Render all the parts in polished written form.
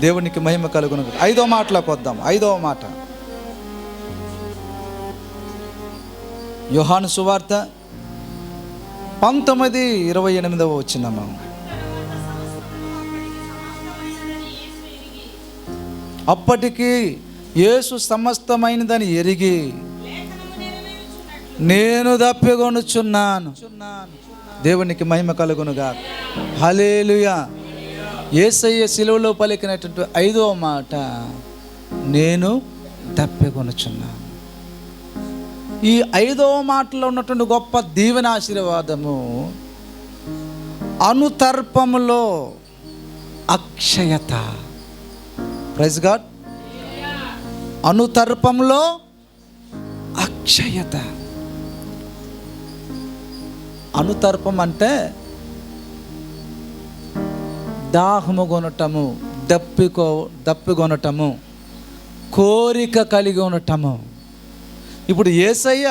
దేవునికి మహిమ కలుగును. 5వ మాటలోకి వద్దాం. 5వ మాట యోహాను సువార్త 19:28 వచనము. అప్పటికి యేసు సమస్తమైనదని ఎరిగి నేను దప్పికొనుచున్నాను. దేవునికి మహిమ కలుగునుగా. హల్లెలూయా. యేసయ్య శిలువలో పలికినటువంటి 5వ మాట నేను దప్పికొనుచున్నాను. ఈ 5వ మాటలో ఉన్నటువంటి గొప్ప దీవెన ఆశీర్వాదము అనుతర్పములో అక్షయత. Praise God. అనుతర్పంలో అక్షయత. అనుతర్పం అంటే దాహము కొనటము, దప్పికొనటము, కోరిక కలిగి ఉండటము. ఇప్పుడు యేసయ్య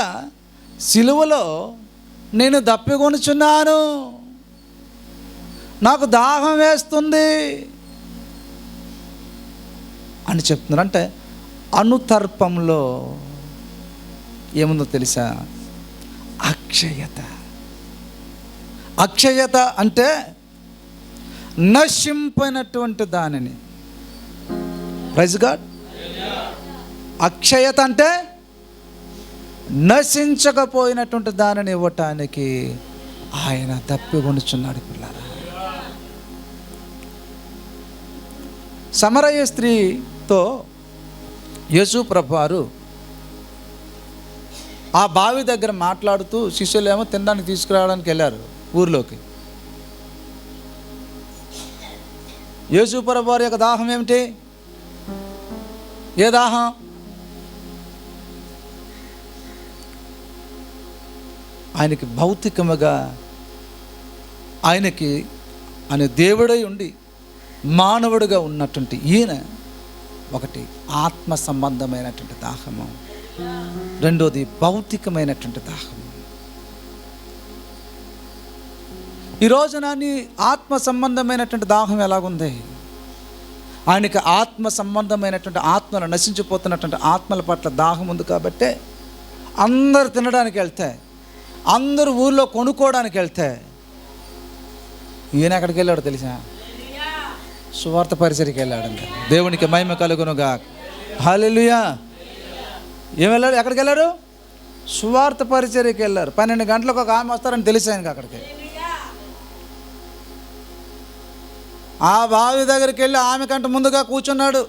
సిలువలో నేను దప్పికొనుచున్నాను, నాకు దాహం వేస్తుంది అని చెప్తున్నారు. అంటే అనుతర్పంలో ఏముందో తెలుసా? అక్షయత. అక్షయత అంటే నశింపైనటువంటి దానిని. Praise God. అక్షయత అంటే నశించకపోయినటువంటి దానిని ఇవ్వటానికి ఆయన దప్పికొనుచున్నాడు. పిల్లరా, సమరయ స్త్రీతో యేసు ప్రభువారు ఆ బావి దగ్గర మాట్లాడుతూ శిష్యులేమో తినడానికి తీసుకురావడానికి వెళ్ళారు ఊర్లోకి. యేసు ప్రభువారి యొక్క దాహం ఏమిటి? ఏ దాహం? ఆయనకి భౌతికముగా ఆయన దేవుడై ఉండి మానవుడిగా ఉన్నటువంటి ఈయన ఒకటి ఆత్మ సంబంధమైనటువంటి దాహము, రెండోది భౌతికమైనటువంటి దాహము. ఈ రోజున నీ ఆత్మ సంబంధమైనటువంటి దాహం ఎలాగుంది? ఆయనకి ఆత్మ సంబంధమైనటువంటి ఆత్మలు నశించిపోతున్నటువంటి ఆత్మల పట్ల దాహం ఉంది. కాబట్టి అందరు తినడానికి వెళ్తే, అందరూ ఊళ్ళో కొనుక్కోవడానికి వెళ్తే, ఈయన ఎక్కడికి వెళ్ళాడు తెలుసా? సువార్త పరిచర్యకి వెళ్ళాడండి. దేవునికి మహిమ కలుగునుగా. హల్లెలూయా. ఏం వెళ్ళాడు? ఎక్కడికి వెళ్ళారు? సువార్త పరిచర్యకి వెళ్ళారు. 12 గంటలకు ఒక ఆమె వస్తారని తెలిసి ఆయనకి అక్కడికి. ఆ బావి దగ్గరికి వెళ్ళి ఆమె కంటే ముందుగా కూర్చున్నాడు.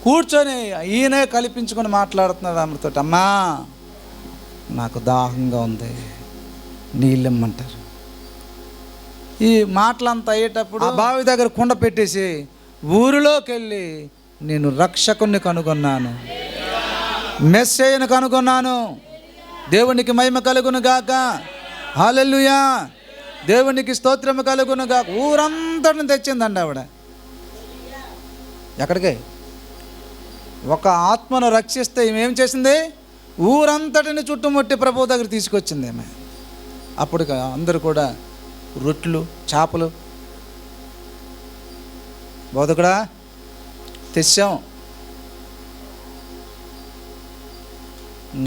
కూర్చొని ఈయనే కల్పించుకొని మాట్లాడుతున్నాడు ఆమెతో. అమ్మా, నాకు దాహంగా ఉంది, నీళ్ళమ్మంటారు. ఈ మాటలంతా అయ్యేటప్పుడు ఆ బావి దగ్గర కుండ పెట్టేసి ఊరిలోకి వెళ్ళి నేను రక్షకుని కనుగొన్నాను, మెస్సేయను కనుగొన్నాను. దేవునికి మహిమ కలుగును గాక. హల్లెలూయా. దేవునికి స్తోత్రము కలుగును గాక. ఊరంతటిని తెచ్చిందండి ఆవిడ. ఎక్కడికి? ఒక ఆత్మను రక్షిస్తే ఏం చేసింది? ఊరంతటిని చుట్టుముట్టి ప్రభువు దగ్గర తీసుకొచ్చింది ఆమె. అప్పుడు అందరూ కూడా రొట్టెలు, చేపలు, బోధకుడా తెచ్చాం,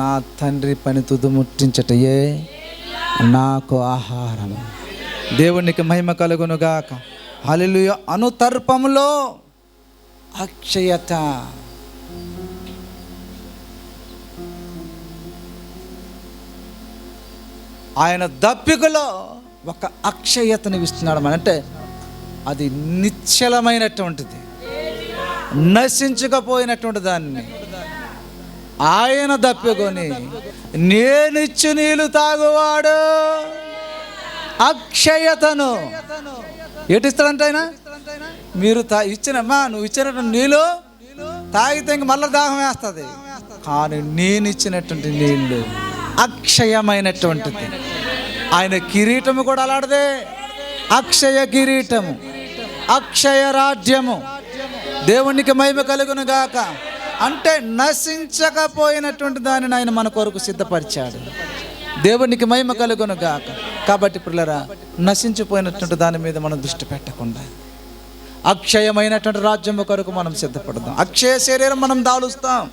నా తండ్రి పని తుదుముట్టించటయే నాకు ఆహారం. దేవునికి మహిమ కలుగునుగాక. హల్లెలూయా. అనుతర్పములో అక్షయత. ఆయన దప్పికలో ఒక అక్షయతను ఇస్తున్నాడు. అంటే అది నిశ్చలమైనటువంటిది, నశించకపోయినటువంటి దాన్ని ఆయన దప్పికొని నేనిచ్చు నీళ్ళు తాగువాడు అక్షయతను ఏటిస్తాడంట ఆయన. మీరు ఇచ్చినమ్మా, నువ్వు ఇచ్చినటువంటి నీళ్ళు తాగితే ఇంక మళ్ళీ దాహం వేస్తుంది. కానీ నేను ఇచ్చినటువంటి నీళ్ళు అక్షయమైనటువంటిది. ఆయన కిరీటము కూడా అలాంటిదే. అక్షయ కిరీటము, అక్షయ రాజ్యము. దేవునికి మహిమ కలుగును గాక. అంటే నశించకపోయినటువంటి దానిని ఆయన మన కొరకు సిద్ధపరిచాడు. దేవునికి మహిమ కలుగును గాక. కాబట్టి పిల్లరా, నశించిపోయినటువంటి దాని మీద మనం దృష్టి పెట్టకుండా అక్షయమైనటువంటి రాజ్యము కొరకు మనం సిద్ధపడదాం. అక్షయ శరీరం మనం దాలుస్తాం.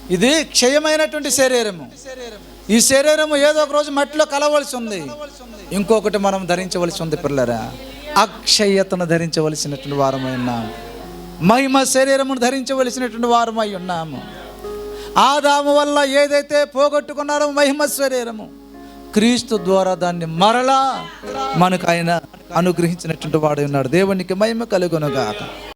ఇది క్షయమైనటువంటి శరీరము. ఈ శరీరము ఏదో ఒక రోజు మట్టిలో కలవలసి ఉంది. ఇంకొకటి మనం ధరించవలసి ఉంది పిల్లరా. అక్షయతను ధరించవలసినటువంటి వారమై ఉన్నాము. మహిమ శరీరమును ధరించవలసినటువంటి వారమై ఉన్నాము. ఆదాము వల్ల ఏదైతే పోగొట్టుకున్నారో మహిమ శరీరము, క్రీస్తు ద్వారా దాన్ని మరలా మనకు ఆయన అనుగ్రహించినటువంటి వాడు ఉన్నాడు. దేవునికి మహిమ కలుగునుగాక.